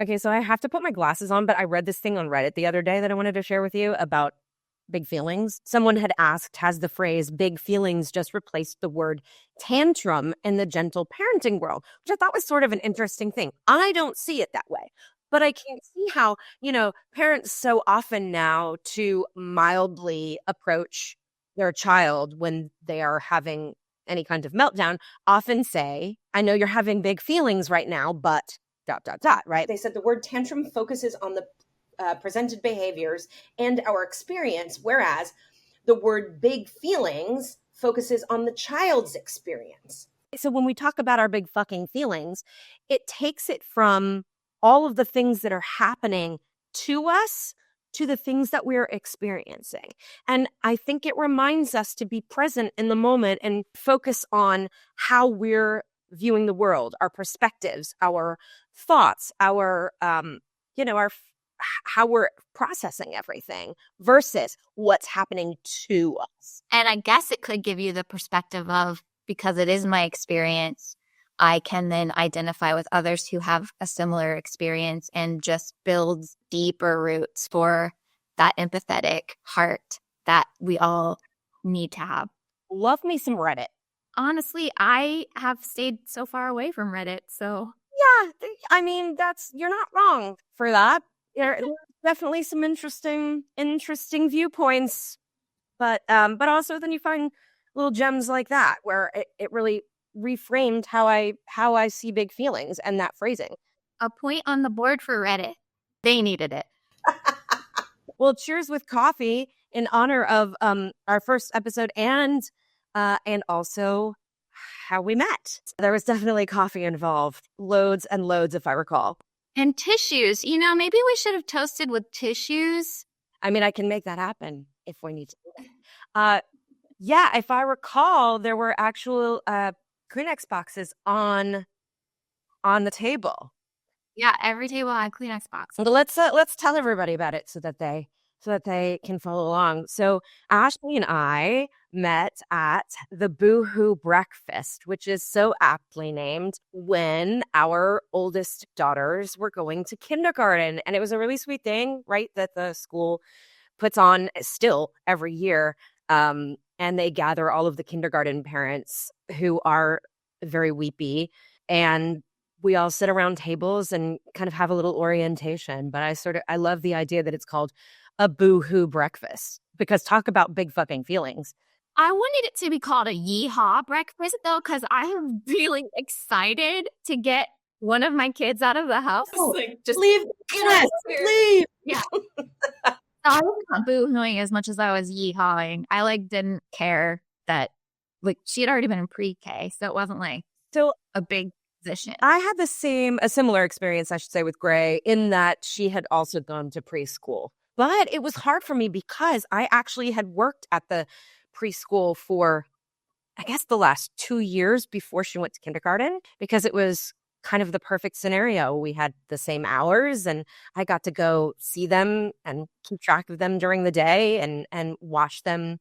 Okay, so I have to put my glasses on, but I read this thing on Reddit the other day that I wanted to share with you about big feelings. Someone had asked, has the phrase big feelings just replaced the word tantrum in the gentle parenting world? Which I thought was sort of an interesting thing. I don't see it that way, but I can see how, parents so often now to mildly approach their child when they are having any kind of meltdown often say, I know you're having big feelings right now, but ... right? They said the word tantrum focuses on the presented behaviors and our experience, whereas the word big feelings focuses on the child's experience. So when we talk about our big fucking feelings, it takes it from all of the things that are happening to us to the things that we're experiencing. And I think it reminds us to be present in the moment and focus on how we're viewing the world, our perspectives, our thoughts, our how we're processing everything versus what's happening to us. And I guess it could give you the perspective of, because it is my experience, I can then identify with others who have a similar experience and just builds deeper roots for that empathetic heart that we all need to have. Love me some Reddit. Honestly, I have stayed so far away from Reddit, so. Yeah, I mean, you're not wrong for that. There's definitely some interesting viewpoints, but also then you find little gems like that where it really reframed how I see big feelings and that phrasing. A point on the board for Reddit. They needed it. Well, cheers with coffee in honor of our first episode and also how we met. There was definitely coffee involved. Loads and loads, if I recall. And tissues. Maybe we should have toasted with tissues. I mean, I can make that happen if we need to. Yeah, if I recall, there were actual Kleenex boxes on the table. Yeah, every table had Kleenex box. So let's tell everybody about it so that they can follow along. So Ashley and I met at the Boohoo Breakfast, which is so aptly named, when our oldest daughters were going to kindergarten. And it was a really sweet thing, right, that the school puts on still every year. And they gather all of the kindergarten parents who are very weepy, and we all sit around tables and kind of have a little orientation. But I love the idea that it's called a Boohoo Breakfast, because talk about big fucking feelings. I wanted it to be called a yeehaw breakfast, though, because I am really excited to get one of my kids out of the house. Just leave. Yes, leave. Yeah. I was not boohooing as much as I was yeehawing. I didn't care that she had already been in pre-K, so it wasn't a big position. I had a similar experience, I should say, with Gray, in that she had also gone to preschool. But it was hard for me because I actually had worked at the preschool for, I guess, the last 2 years before she went to kindergarten, because it was kind of the perfect scenario. We had the same hours and I got to go see them and keep track of them during the day and watch them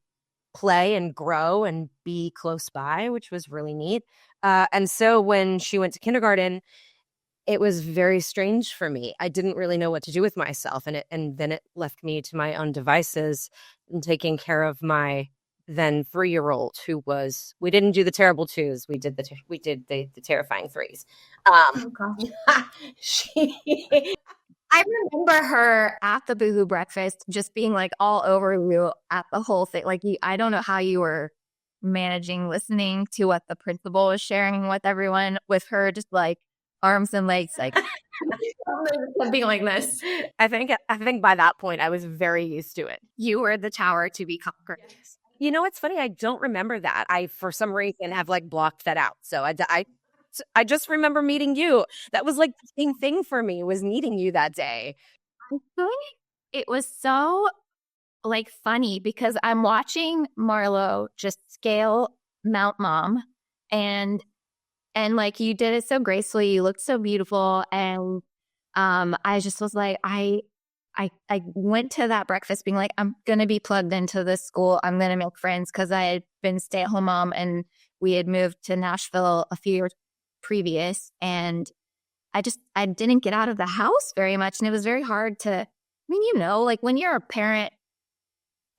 play and grow and be close by, which was really neat. And so when she went to kindergarten, it was very strange for me. I didn't really know what to do with myself. And then it left me to my own devices and taking care of my then 3-year-old, who was, we didn't do the terrible 2s. We did the terrifying 3s. I remember her at the Boohoo Breakfast just being all over you at the whole thing. I don't know how you were managing listening to what the principal was sharing with everyone, with her just arms and legs being like this. I think by that point I was very used to it. You were the tower to be conquered. Yes. You know, it's funny. I don't remember that. I, for some reason, have blocked that out. So I just remember meeting you. That was the same thing for me, was meeting you that day. I think it was so funny because I'm watching Marlo just scale Mount Mom, and you did it so gracefully. You looked so beautiful, and I just was I went to that breakfast being I'm going to be plugged into this school. I'm going to make friends, because I had been stay-at-home mom and we had moved to Nashville a few years previous. And I didn't get out of the house very much. And it was very hard to, like when you're a parent,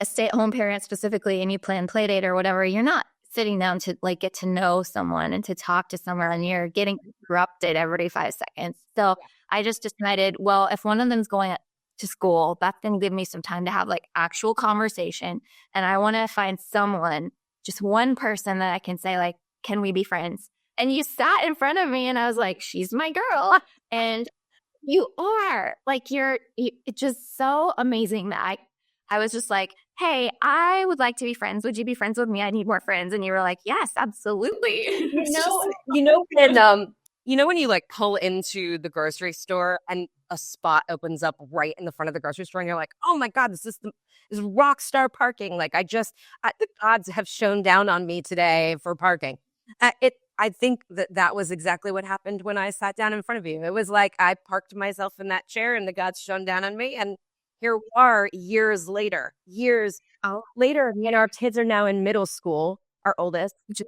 a stay-at-home parent specifically, and you plan play date or whatever, you're not sitting down to like get to know someone and to talk to someone, and you're getting interrupted every 5 seconds. So I just decided, well, if one of them's going to school, that's going to give me some time to have like actual conversation. And I want to find someone, just one person that I can say like, can we be friends? And you sat in front of me and I was like, she's my girl. And you are like, it's just so amazing that I was just like, hey, I would like to be friends. Would you be friends with me? I need more friends. And you were like, yes, absolutely. When you like pull into the grocery store and a spot opens up right in the front of the grocery store and you're like, oh my God, this is rock star parking. Like the gods have shone down on me today for parking. I think that was exactly what happened when I sat down in front of you. It was like I parked myself in that chair and the gods shone down on me. And here we are years later. And our kids are now in middle school, our oldest. Which is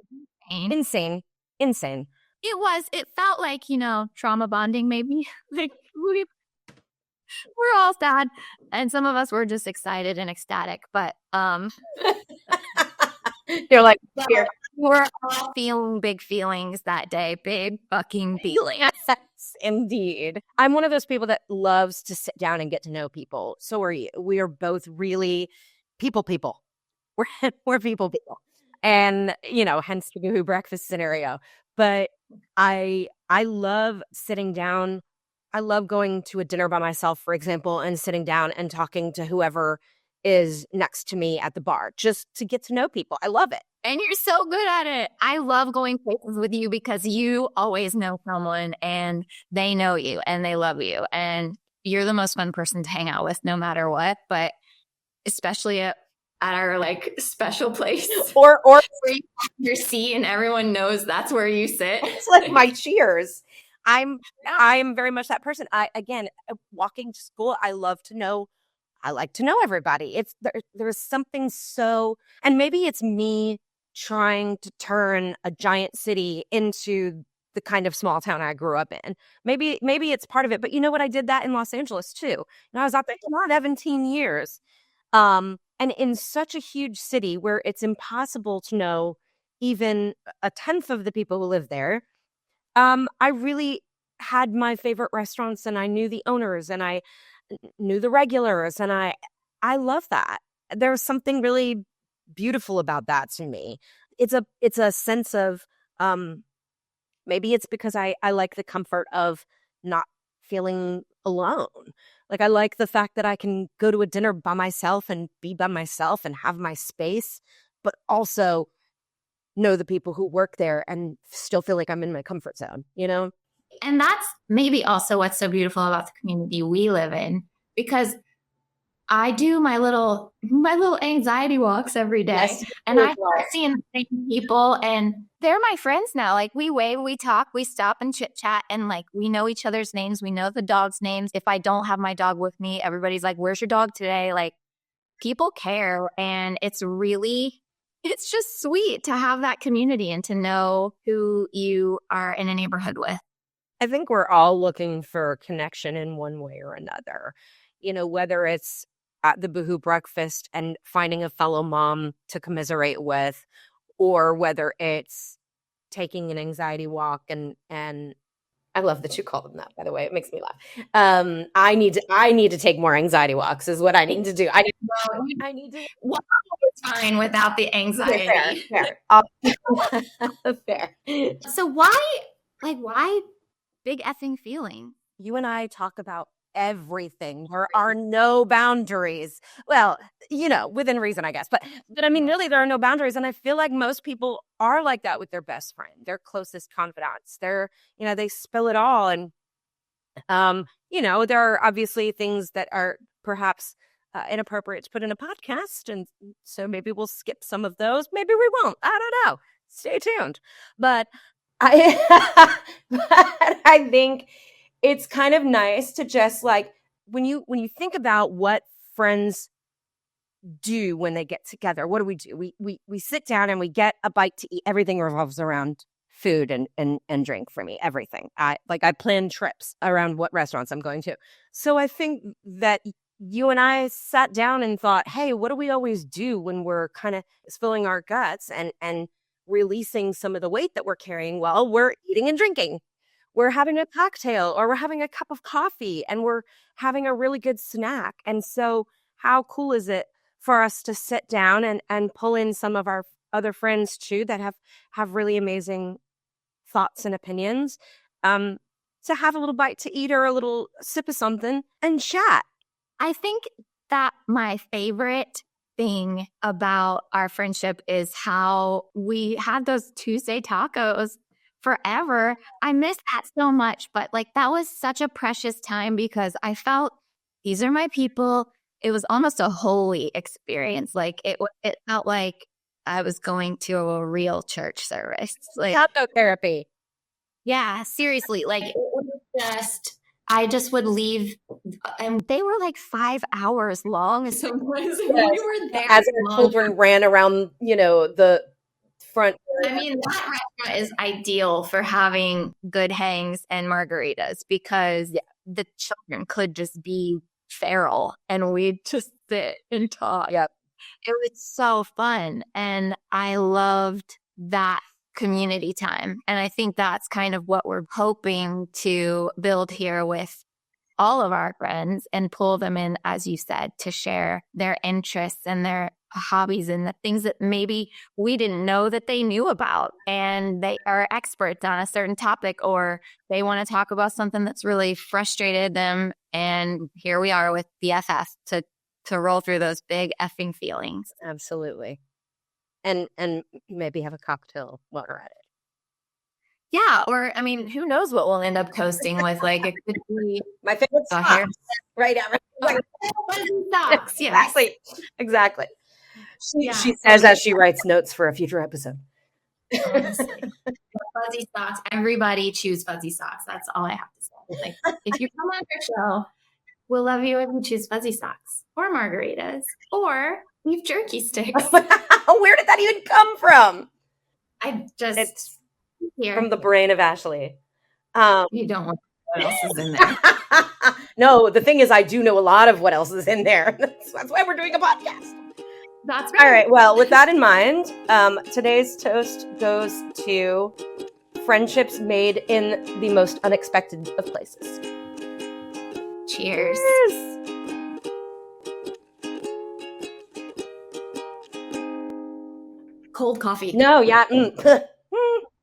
insane. It felt like, trauma bonding maybe. Like we're all sad. And some of us were just excited and ecstatic. But you're like, here. We're all feeling big feelings that day. Big fucking feelings. Yes, indeed. I'm one of those people that loves to sit down and get to know people. So are you. We are both really people. We're people. And, hence the Boohoo Breakfast scenario. But I love sitting down. I love going to a dinner by myself, for example, and sitting down and talking to whoever is next to me at the bar, just to get to know people. I love it. And you're so good at it. I love going places with you because you always know someone and they know you and they love you. And you're the most fun person to hang out with no matter what, but especially at our like special place or where you have your seat and everyone knows that's where you sit. It's like my cheers. I'm very much that person. Walking to school, I like to know everybody. There's something so, and maybe it's me trying to turn a giant city into the kind of small town I grew up in. Maybe it's part of it, but you know what? I did that in Los Angeles too. I was out there for 17 years. And in such a huge city where it's impossible to know even a tenth of the people who live there, I really had my favorite restaurants and I knew the owners and I knew the regulars and I love that. There's something really beautiful about that to me. It's a sense of maybe it's because I like the comfort of not feeling alone. Like I like the fact that I can go to a dinner by myself and be by myself and have my space, but also know the people who work there and still feel like I'm in my comfort zone, And that's maybe also what's so beautiful about the community we live in, because I do my little anxiety walks every day. Yes, and I start seeing the same people and they're my friends now. Like we wave, we talk, we stop and chit chat and like we know each other's names. We know the dog's names. If I don't have my dog with me, everybody's like, where's your dog today? Like people care. And it's just sweet to have that community and to know who you are in a neighborhood with. I think we're all looking for connection in one way or another, whether it's at the Boohoo Breakfast and finding a fellow mom to commiserate with, or whether it's taking an anxiety walk and I love that you call them that, by the way. It makes me laugh. I need to take more anxiety walks is what I need to do. I need to. Well, it's fine without the anxiety. Fair. Fair. So why big effing feeling? You and I talk about everything. There are no boundaries. Well, within reason, I guess. But I mean, really, there are no boundaries. And I feel like most people are like that with their best friend, their closest confidants. They spill it all. And, there are obviously things that are perhaps inappropriate to put in a podcast. And so maybe we'll skip some of those. Maybe we won't. I don't know. Stay tuned. But I think it's kind of nice to just like when you think about what friends do when they get together, what do? We sit down and we get a bite to eat. Everything revolves around food and drink for me, everything. I plan trips around what restaurants I'm going to. So I think that you and I sat down and thought, hey, what do we always do when we're kind of spilling our guts and releasing some of the weight that we're carrying while we're eating and drinking? We're having a cocktail, or we're having a cup of coffee, and we're having a really good snack. And so how cool is it for us to sit down and pull in some of our other friends too that have really amazing thoughts and opinions, to have a little bite to eat or a little sip of something and chat. I think that my favorite thing about our friendship is how we had those Tuesday tacos forever. I miss that so much, but like that was such a precious time because I felt these are my people. It was almost a holy experience. Like it felt like I was going to a real church service. Like Taco therapy. yeah, seriously. Like it was just, I just would leave, and they were like 5 hours long. Sometimes we were there as our children ran around, the front. I mean, that restaurant is ideal for having good hangs and margaritas because the children could just be feral and we'd just sit and talk. Yep. It was so fun. And I loved that community time. And I think that's kind of what we're hoping to build here with all of our friends and pull them in, as you said, to share their interests and their hobbies and the things that maybe we didn't know that they knew about, and they are experts on a certain topic, or they want to talk about something that's really frustrated them. And here we are with BFF to roll through those big effing feelings. Absolutely. And maybe have a cocktail while we're at it. Yeah, or I mean, who knows what we'll end up coasting with? Like it could be my favorite socks, right? Fuzzy socks, yeah, exactly. She says as she writes notes for a future episode. Fuzzy socks. Everybody choose fuzzy socks. That's all I have to say. Like, if you come on our show, we'll love you if you choose fuzzy socks or margaritas or beef jerky sticks. Where did that even come from? It's here from the brain of Ashley. You don't want what else is in there. No, the thing is, I do know a lot of what else is in there. That's why we're doing a podcast. That's right. All right. Well, with that in mind, today's toast goes to friendships made in the most unexpected of places. Cheers. Cold coffee. No, yeah.